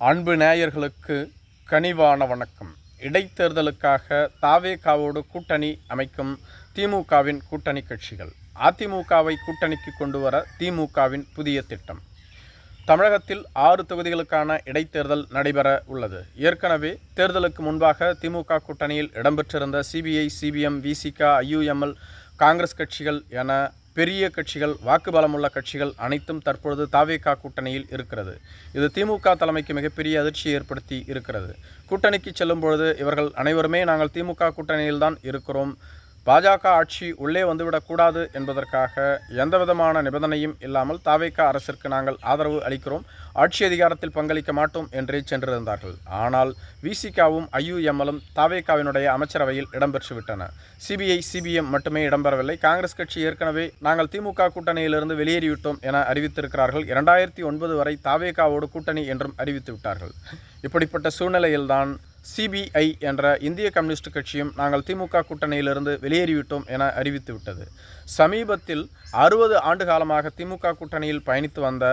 அன்பு நேயர்களுக்கு கனிவான வணக்கம். இடைத்தேர்தலுக்காக தாவேகாவோடு கூட்டணி அமைக்கும் திமுகவின் கூட்டணி கட்சிகள். அதிமுகவை கூட்டணிக்கு கொண்டுவர திமுகவின் புதிய திட்டம். தமிழகத்தில் 6 தொகுதிகளுக்கான இடைத்தேர்தல் நடைபெற உள்ளது. ஏற்கனவே தேர்தலுக்கு முன்பாக திமுக கூட்டணியில் இடம்பெற்றிருந்த சிபிஐ, சிபிஎம், விசிக, ஐயுஎம்எல், காங்கிரஸ் கட்சிகள் என பெரிய கட்சிகள், வாக்குபலமுள்ள கட்சிகள் அனைத்தும் தற்பொழுது தாவேகா கூட்டணியில் இருக்கிறது. இது திமுக தலைமைக்கு மிகப்பெரிய அதிர்ச்சியை ஏற்படுத்தி இருக்கிறது. கூட்டணிக்கு செல்லும் பொழுது இவர்கள் அனைவருமே நாங்கள் திமுக கூட்டணியில்தான் இருக்கிறோம், பாஜக ஆட்சி உள்ளே வந்துவிடக்கூடாது என்பதற்காக எந்தவிதமான நிபந்தனையும் இல்லாமல் தாவேகா அரசிற்கு நாங்கள் ஆதரவு அளிக்கிறோம், ஆட்சி அதிகாரத்தில் பங்களிக்க மாட்டோம் என்றே சென்றிருந்தார்கள். ஆனால் விசிகாவும் ஐயுஎம்எலும் தாவேகாவினுடைய அமைச்சரவையில் இடம்பெற்றுவிட்டன. சிபிஐ, சிபிஎம் மட்டுமே இடம்பெறவில்லை. காங்கிரஸ் கட்சி ஏற்கனவே நாங்கள் திமுக கூட்டணியிலிருந்து வெளியேறிவிட்டோம் என அறிவித்திருக்கிறார்கள். 2009 வரை தாவேகாவோடு கூட்டணி என்றும் அறிவித்து விட்டார்கள். இப்படிப்பட்ட சூழ்நிலையில்தான் சிபிஐ என்ற இந்திய கம்யூனிஸ்ட் கட்சியும் நாங்கள் திமுக கூட்டணியிலிருந்து வெளியேறிவிட்டோம் என அறிவித்துவிட்டது. சமீபத்தில் 60 ஆண்டு காலமாக திமுக கூட்டணியில் பயணித்து வந்த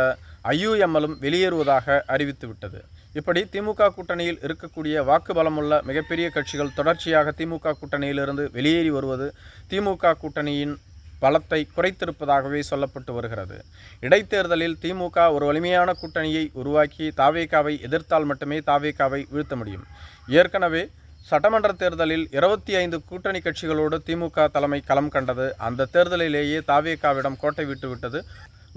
ஐயுஎம்எலும் வெளியேறுவதாக அறிவித்துவிட்டது. இப்படி திமுக கூட்டணியில் இருக்கக்கூடிய வாக்குபலமுள்ள மிகப்பெரிய கட்சிகள் தொடர்ச்சியாக திமுக கூட்டணியிலிருந்து வெளியேறி வருவது திமுக கூட்டணியின் பலத்தை குறைத்திருப்பதாகவே சொல்லப்பட்டு வருகிறது. இடைத்தேர்தலில் திமுக ஒரு வலிமையான கூட்டணியை உருவாக்கி தாவேகாவை எதிர்த்தால் மட்டுமே தாவேகாவை வீழ்த்த முடியும். ஏற்கனவே சட்டமன்ற தேர்தலில் 25 கூட்டணி கட்சிகளோடு திமுக தலைமை களம் கண்டது. அந்த தேர்தலிலேயே தாவேகாவிடம் கோட்டை விட்டுவிட்டது.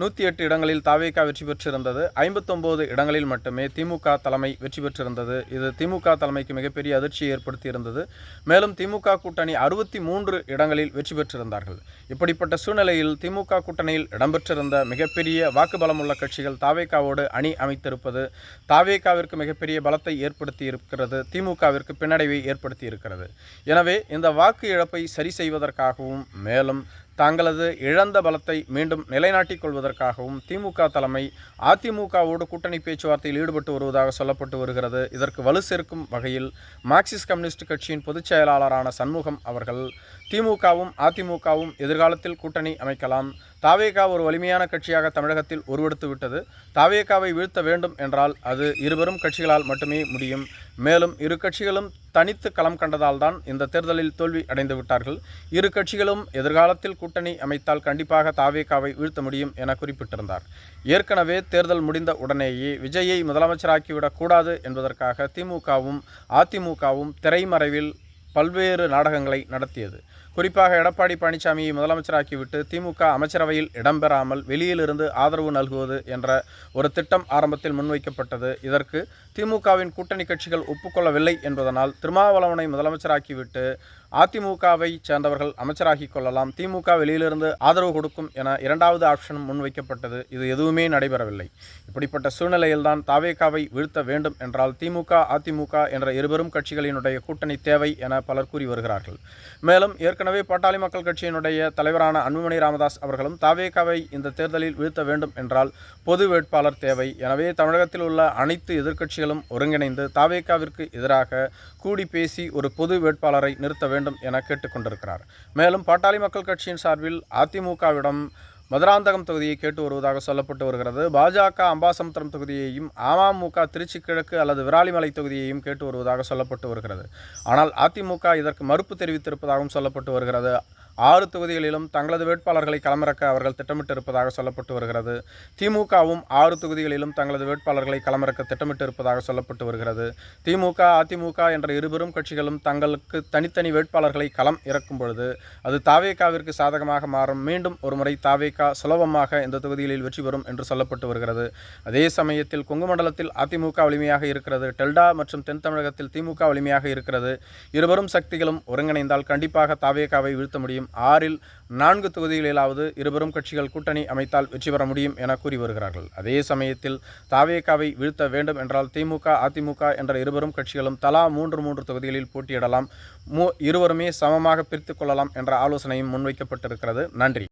108 இடங்களில் தாவேகா வெற்றி பெற்றிருந்தது. 59 இடங்களில் மட்டுமே திமுக தலைமை வெற்றி பெற்றிருந்தது. இது திமுக தலைமைக்கு மிகப்பெரிய அதிர்ச்சியை ஏற்படுத்தியிருந்தது. மேலும் திமுக கூட்டணி 63 இடங்களில் வெற்றி பெற்றிருந்தார்கள். இப்படிப்பட்ட சூழ்நிலையில் திமுக கூட்டணியில் இடம்பெற்றிருந்த மிகப்பெரிய வாக்குபலமுள்ள கட்சிகள் தாவேகாவோடு அணி அமைத்திருப்பது தாவேகாவிற்கு மிகப்பெரிய பலத்தை ஏற்படுத்தி இருக்கிறது, திமுகவிற்கு பின்னடைவை ஏற்படுத்தி இருக்கிறது. எனவே இந்த வாக்கு இழப்பை சரி செய்வதற்காகவும் மேலும் தங்களது இழந்த பலத்தை மீண்டும் நிலைநாட்டிக் கொள்வதற்காகவும் திமுக தலைமை அதிமுகவோடு கூட்டணி பேச்சுவார்த்தையில் ஈடுபட்டு வருவதாக சொல்லப்பட்டு வருகிறது. இதற்கு வலு சேர்க்கும் வகையில் மார்க்சிஸ்ட் கம்யூனிஸ்ட் கட்சியின் பொதுச் செயலாளரான சண்முகம் அவர்கள் திமுகவும் அதிமுகவும் எதிர்காலத்தில் கூட்டணி அமைக்கலாம், தாவேகா ஒரு வலிமையான கட்சியாக தமிழகத்தில் உருவெடுத்து விட்டது, தாவேகாவை வீழ்த்த வேண்டும் என்றால் அது இருவரும் கட்சிகளால் மட்டுமே முடியும், மேலும் இரு கட்சிகளும் தனித்து களம் கண்டதால் தான் இந்த தேர்தலில் தோல்வி அடைந்து விட்டார்கள், இரு கட்சிகளும் எதிர்காலத்தில் கூட்டணி அமைத்தால் கண்டிப்பாக தாவேகாவை வீழ்த்த முடியும் என குறிப்பிட்டிருந்தார். ஏற்கனவே தேர்தல் முடிந்த உடனேயே விஜயை முதலமைச்சராக்கிவிடக்கூடாது என்பதற்காக திமுகவும் அதிமுகவும் திரைமறைவில் பல்வேறு நாடகங்களை நடத்தியது. குறிப்பாக எடப்பாடி பழனிசாமியை முதலமைச்சராக்கிவிட்டு திமுக அமைச்சரவையில் இடம்பெறாமல் வெளியிலிருந்து ஆதரவு நல்குவது என்ற ஒரு திட்டம் ஆரம்பத்தில் முன்வைக்கப்பட்டது. இதற்கு திமுகவின் கூட்டணி கட்சிகள் ஒப்புக்கொள்ளவில்லை என்பதனால் திருமாவளவனை முதலமைச்சராக்கிவிட்டு அதிமுகவை சேர்ந்தவர்கள் அமைச்சராகி கொள்ளலாம், திமுக வெளியிலிருந்து ஆதரவு கொடுக்கும் என 2வது ஆப்ஷனும் முன்வைக்கப்பட்டது. இது எதுவுமே நடைபெறவில்லை. இப்படிப்பட்ட சூழ்நிலையில்தான் தாவேகாவை வீழ்த்த வேண்டும் என்றால் திமுக அதிமுக என்ற இருவரும் கட்சிகளினுடைய கூட்டணி தேவை என பலர் கூறி வருகிறார்கள். மேலும் ஏற்கனவே பாட்டாளி மக்கள் கட்சியினுடைய தலைவரான அன்புமணி ராமதாஸ் அவர்களும் தாவேகாவை இந்த தேர்தலில் வீழ்த்த வேண்டும் என்றால் பொது வேட்பாளர் தேவை, எனவே தமிழகத்தில் உள்ள அனைத்து எதிர்க்கட்சிகளும் ஒருங்கிணைந்து தாவேகாவிற்கு எதிராக கூடி பேசி ஒரு பொது வேட்பாளரை நிறுத்த வேண்டும் என கேட்டுக்கொண்டிருக்கிறார். மேலும் பாட்டாளி மக்கள் கட்சியின் சார்பில் அதிமுகவிடம் மதுராந்தகம் தொகுதியை கேட்டு வருவதாக சொல்லப்பட்டு வருகிறது. பாஜக அம்பாசமுத்திரம் தொகுதியையும் அமமுக திருச்சி கிழக்கு அல்லது விராலிமலை தொகுதியையும் கேட்டு வருவதாக சொல்லப்பட்டு வருகிறது. ஆனால் அதிமுக இதற்கு மறுப்பு தெரிவித்திருப்பதாகவும் சொல்லப்பட்டு வருகிறது. 6 தொகுதிகளிலும் தங்களது வேட்பாளர்களை களமிறக்க அவர்கள் திட்டமிட்டிருப்பதாக சொல்லப்பட்டு வருகிறது. திமுகவும் 6 தொகுதிகளிலும் தங்களது வேட்பாளர்களை களமிறக்க திட்டமிட்டிருப்பதாக சொல்லப்பட்டு வருகிறது. திமுக அதிமுக என்ற இருவரும் கட்சிகளும் தங்களுக்கு தனித்தனி வேட்பாளர்களை களம் இறக்கும் பொழுது அது தாவேகாவிற்கு சாதகமாக மாறும். மீண்டும் ஒருமுறை தாவேகா சுலபமாக இந்த தொகுதிகளில் வெற்றி பெறும் என்று சொல்லப்பட்டு வருகிறது. அதே சமயத்தில் கொங்கு மண்டலத்தில் அதிமுக வலிமையாக இருக்கிறது, டெல்டா மற்றும் தென் தமிழகத்தில் திமுக வலிமையாக இருக்கிறது. இருவரும் சக்திகளும் ஒருங்கிணைந்தால் கண்டிப்பாக தாவேகாவை வீழ்த்த முடியும். 6இல் 4 தொகுதிகளிலாவது இருவரும் கட்சிகள் கூட்டணி அமைத்தால் வெற்றி பெற முடியும் என கூறி வருகிறார்கள். அதே சமயத்தில் தாவேகாவை வீழ்த்த வேண்டும் என்றால் திமுக அதிமுக என்ற இருவரும் கட்சிகளும் தலா 3 தொகுதிகளில் போட்டியிடலாம், இருவருமே சமமாக பிரித்து கொள்ளலாம் என்ற ஆலோசனையும் முன்வைக்கப்பட்டிருக்கிறது. நன்றி.